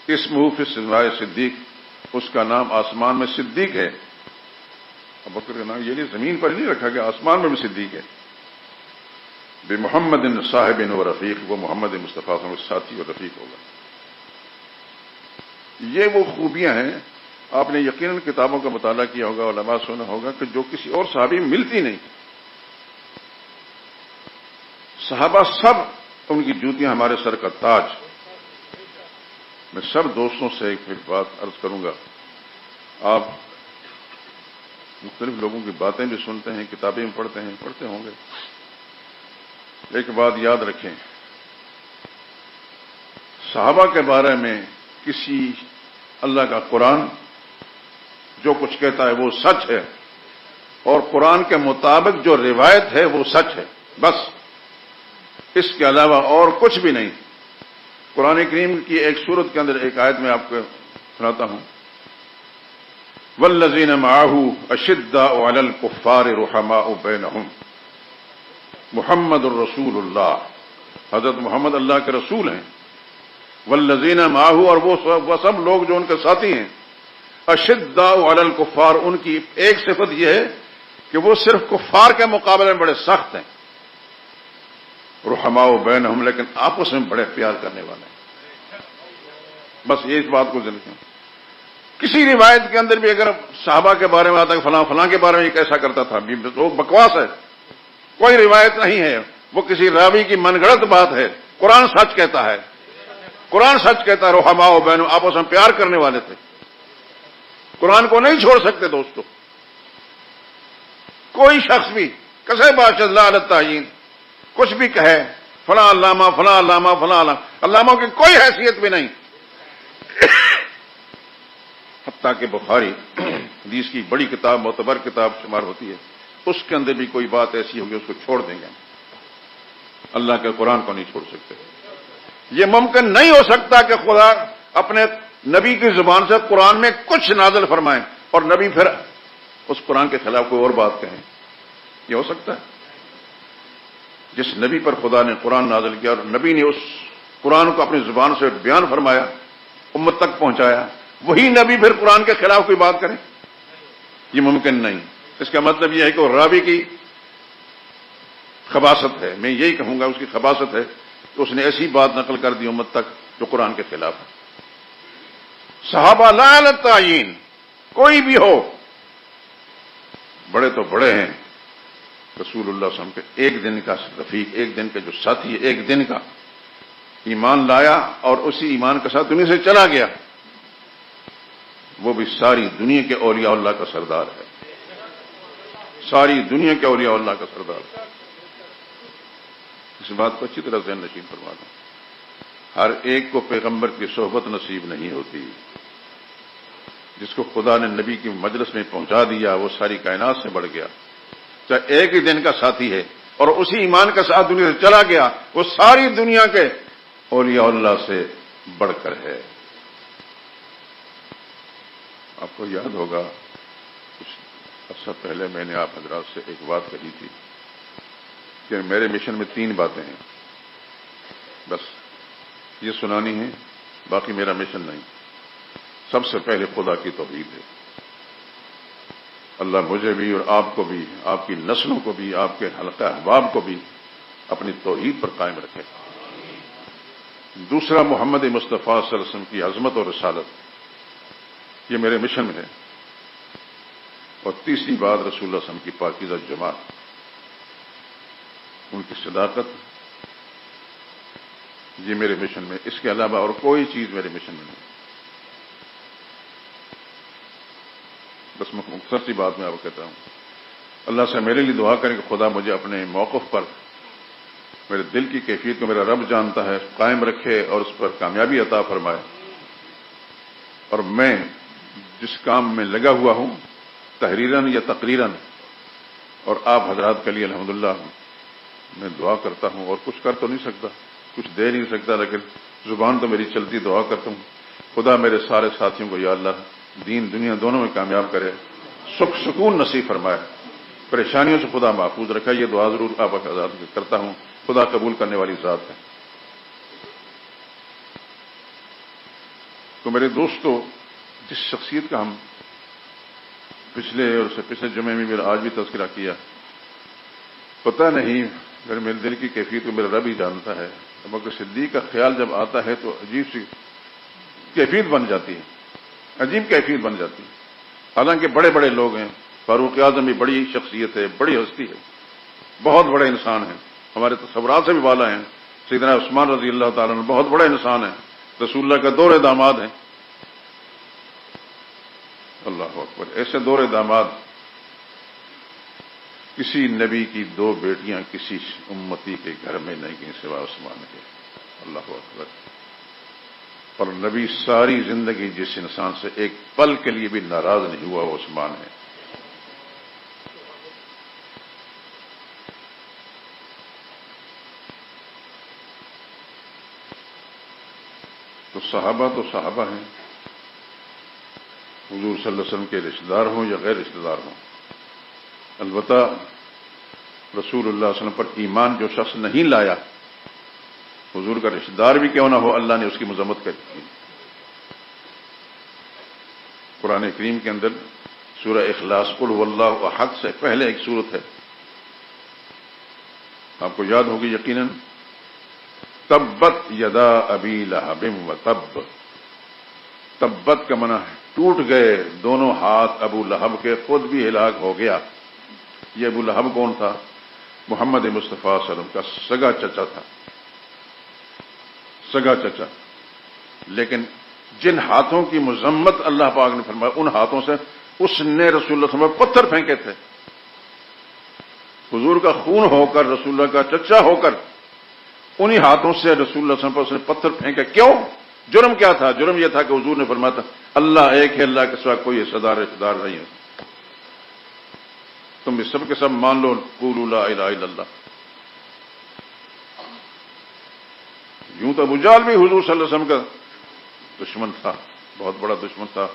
اسمہ فی السماء صدیق، اس کا نام آسمان میں صدیق ہے. ابوبکر کا نام یہ نہیں زمین پر نہیں رکھا گیا، آسمان میں بھی صدیق ہے. بمحمد صاحب و رفیق، وہ محمد مصطفیٰ کا ساتھی اور رفیق ہوگا. یہ وہ خوبیاں ہیں، آپ نے یقیناً کتابوں کا مطالعہ کیا ہوگا، علماء سنا ہوگا، کہ جو کسی اور صحابی میں ملتی نہیں. صحابہ سب ان کی جوتیاں ہمارے سر کا تاج. میں سب دوستوں سے ایک بات عرض کروں گا، آپ مختلف لوگوں کی باتیں بھی سنتے ہیں، کتابیں بھی پڑھتے ہوں گے. ایک بات یاد رکھیں، صحابہ کے بارے میں کسی اللہ کا قرآن جو کچھ کہتا ہے وہ سچ ہے، اور قرآن کے مطابق جو روایت ہے وہ سچ ہے، بس اس کے علاوہ اور کچھ بھی نہیں۔ قرآن کریم کی ایک سورت کے اندر ایک آیت میں آپ کو سناتا ہوں، والذین معہ اشداء علی الکفار رحماء بینہم، محمد الرسول اللہ، حضرت محمد اللہ کے رسول ہیں، والذین معہ، اور وہ سب لوگ جو ان کے ساتھی ہیں، اشداء علی الکفار، ان کی ایک صفت یہ ہے کہ وہ صرف کفار کے مقابلے میں بڑے سخت ہیں، رحماء بینہم، لیکن آپس میں بڑے پیار کرنے والے ہیں۔ بس یہ اس بات کو ذہن رکھیں۔ کسی روایت کے اندر بھی اگر صحابہ کے بارے میں آتا ہے فلاں فلاں کے بارے میں یہ کیسا کرتا تھا، وہ بکواس ہے، کوئی روایت نہیں ہے، وہ کسی راوی کی من گھڑت بات ہے۔ قرآن سچ کہتا ہے، قرآن سچ کہتا ہے، رحماء بینہم، آپس میں پیار کرنے والے تھے، قرآن کو نہیں چھوڑ سکتے دوستو۔ کوئی شخص بھی کسے باشد لا علی التعیین کچھ بھی کہے، فلاں علامہ فلاں علامہ فلاں علامہ، علاموں کی کوئی حیثیت بھی نہیں، حتیٰ کہ بخاری حدیث کی بڑی کتاب، معتبر کتاب شمار ہوتی ہے، اس کے اندر بھی کوئی بات ایسی ہوگی اس کو چھوڑ دیں گے، اللہ کے قرآن کو نہیں چھوڑ سکتے۔ یہ ممکن نہیں ہو سکتا کہ خدا اپنے نبی کی زبان سے قرآن میں کچھ نازل فرمائیں اور نبی پھر اس قرآن کے خلاف کوئی اور بات کہیں، یہ ہو سکتا ہے؟ جس نبی پر خدا نے قرآن نازل کیا اور نبی نے اس قرآن کو اپنی زبان سے بیان فرمایا، امت تک پہنچایا، وہی نبی پھر قرآن کے خلاف کوئی بات کرے؟ یہ ممکن نہیں۔ اس کا مطلب یہ ہے کہ وہ راوی کی خباثت ہے، میں یہی کہوں گا اس کی خباثت ہے کہ اس نے ایسی بات نقل کر دی امت تک جو قرآن کے خلاف ہے۔ صحابہ لا علی التعیین، کوئی بھی ہو، بڑے تو بڑے ہیں، رسول اللہ صلی اللہ علیہ وسلم کے ایک دن کا رفیق، ایک دن کا جو ساتھی ہے، ایک دن کا ایمان لایا اور اسی ایمان کے ساتھ دنیا سے چلا گیا، وہ بھی ساری دنیا کے اولیاء اللہ کا سردار ہے، ساری دنیا کے اولیاء اللہ کا سردار ہے۔ اس بات کو اچھی طرح ذہن نشین فرما دیں۔ ہر ایک کو پیغمبر کی صحبت نصیب نہیں ہوتی، جس کو خدا نے نبی کی مجلس میں پہنچا دیا وہ ساری کائنات سے بڑھ گیا، چاہے ایک ہی دن کا ساتھی ہے اور اسی ایمان کے ساتھ دنیا سے چلا گیا، وہ ساری دنیا کے اولیاء اللہ سے بڑھ کر ہے۔ آپ کو یاد ہوگا کچھ عرصہ پہلے میں نے آپ حضرات سے ایک بات کہی تھی کہ میرے مشن میں 3 باتیں ہیں، بس یہ سنانی ہے، باقی میرا مشن نہیں۔ سب سے پہلے خدا کی توحید ہے۔ اللہ مجھے بھی اور آپ کو بھی، آپ کی نسلوں کو بھی، آپ کے حلقہ احباب کو بھی اپنی توحید پر قائم رکھے۔ دوسرا، محمد مصطفیٰ صلی اللہ علیہ وسلم کی عظمت اور رسالت، یہ میرے مشن میں ہے۔ اور تیسری بات، رسول اللہ صلی اللہ علیہ وسلم کی پاکیزہ جماعت، ان کی صداقت، یہ میرے مشن میں، اس کے علاوہ اور کوئی چیز میرے مشن میں نہیں۔ بس مختصر سی بات میں آپ کو کہتا ہوں، اللہ سے میرے لیے دعا کریں کہ خدا مجھے اپنے موقف پر، میرے دل کی کیفیت کو میرا رب جانتا ہے، قائم رکھے اور اس پر کامیابی عطا فرمائے، اور میں جس کام میں لگا ہوا ہوں تحریراً یا تقریراً، اور آپ حضرات کے لیے الحمدللہ میں دعا کرتا ہوں، اور کچھ کر تو نہیں سکتا، کچھ دے نہیں سکتا، لیکن زبان تو میری چلتی، دعا کرتا ہوں خدا میرے سارے ساتھیوں کو یا اللہ دین دنیا دونوں میں کامیاب کرے، سکھ سکون نصیب فرمائے، پریشانیوں سے خدا محفوظ رکھے۔ یہ دعا ضرور آپ حضرات کرتا ہوں، خدا قبول کرنے والی ذات ہے۔ تو میرے دوستو، جس شخصیت کا ہم پچھلے اور اس سے پچھلے جمعے میں میرا آج بھی تذکرہ کیا، پتہ نہیں میرے دل کی کیفیت کو میرا رب ہی جانتا ہے، ابوبکر صدیق کا خیال جب آتا ہے تو عجیب سی کیفیت بن جاتی ہے، عجیب کیفیت بن جاتی ہے۔ حالانکہ بڑے بڑے لوگ ہیں، فاروق اعظم بھی بڑی شخصیت ہے، بڑی ہستی ہے، بہت بڑے انسان ہیں، ہمارے تصورات سے بھی بالا ہیں۔ سیدنا عثمان رضی اللہ تعالیٰ عنہ بہت بڑے انسان ہیں، رسول اللہ کا دور داماد ہیں۔ اللہ اکبر، ایسے دور داماد کسی نبی کی 2 بیٹیاں کسی امتی کے گھر میں نہیں گئیں سوا عثمان کے۔ اللہ اکبر۔ اور نبی ساری زندگی جس انسان سے ایک پل کے لیے بھی ناراض نہیں ہوا وہ عثمان ہے. تو صحابہ ہیں، حضور صلی اللہ علیہ وسلم کے رشتہ دار ہوں یا غیر رشتہ دار ہوں. البتہ رسول اللہ صلی اللہ علیہ وسلم پر ایمان جو شخص نہیں لایا، حضور کا رشتہ دار بھی کیوں نہ ہو، اللہ نے اس کی مذمت کر دی. قرآن کریم کے اندر سورہ اخلاص قل هو اللہ احد سے پہلے ایک سورت ہے، آپ کو یاد ہوگی یقیناً، تبت یدا ابی لہب وتب. تبت کا معنی ہے ٹوٹ گئے دونوں ہاتھ ابو لہب کے، خود بھی ہلاک ہو گیا. یہ ابو لہب کون تھا؟ محمد مصطفیٰ صلی اللہ علیہ وسلم کا سگا چچا تھا، سگا چچا. لیکن جن ہاتھوں کی مذمت اللہ پاک نے فرمایا، ان ہاتھوں سے اس نے رسول اللہ صلی اللہ علیہ وسلم پر پتھر پھینکے تھے. حضور کا خون ہو کر، رسول اللہ کا چچا ہو کر، انہی ہاتھوں سے رسول اللہ صلی اللہ علیہ وسلم پر اس نے پتھر پھینکے. کیوں؟ جرم کیا تھا؟ جرم یہ تھا کہ حضور نے فرمایا تھا اللہ ایک ہے، اللہ کے سوا کوئی حصہ دار نہیں ہے. تم بھی سب کے سب مان لو، قولوا لا الہ الا اللہ. یوں تو ابو جہل بھی حضور صلی اللہ علیہ وسلم کا دشمن تھا، بہت بڑا دشمن تھا.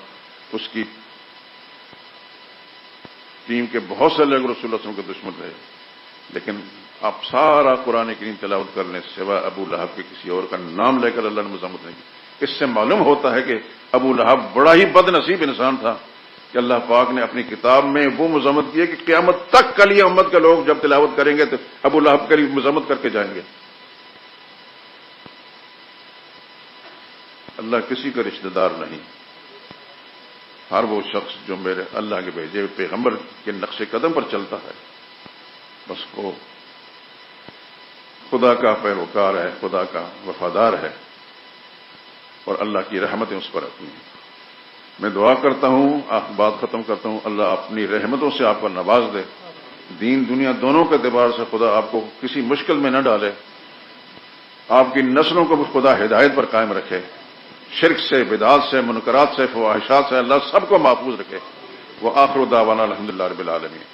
اس کی ٹیم کے بہت سے لوگ رسول اللہ صلی اللہ علیہ وسلم کے دشمن رہے. لیکن آپ سارا قرآن کریم تلاوت کرنے سوا ابو لہب کے کسی اور کا نام لے کر اللہ نے مذمت نہیں کی. اس سے معلوم ہوتا ہے کہ ابو لہب بڑا ہی بد نصیب انسان تھا کہ اللہ پاک نے اپنی کتاب میں وہ مذمت کی ہے کہ قیامت تک کل یہ امت کے لوگ جب تلاوت کریں گے تو ابو لہب کی مذمت کر کے جائیں گے. اللہ کسی کا رشتہ دار نہیں. ہر وہ شخص جو میرے اللہ کے بھیجے ہوئے پیغمبر کے نقش قدم پر چلتا ہے، بس وہ خدا کا پیروکار ہے، خدا کا وفادار ہے، اور اللہ کی رحمتیں اس پر آتی ہیں. میں دعا کرتا ہوں، آپ بات ختم کرتا ہوں، اللہ اپنی رحمتوں سے آپ کو نواز دے، دین دنیا دونوں کے اعتبار سے خدا آپ کو کسی مشکل میں نہ ڈالے، آپ کی نسلوں کو بھی خدا ہدایت پر قائم رکھے، شرک سے، بدعات سے، منکرات سے، فواحشات سے اللہ سب کو محفوظ رکھے. وآخر دعوانا الحمدللہ رب العالمین.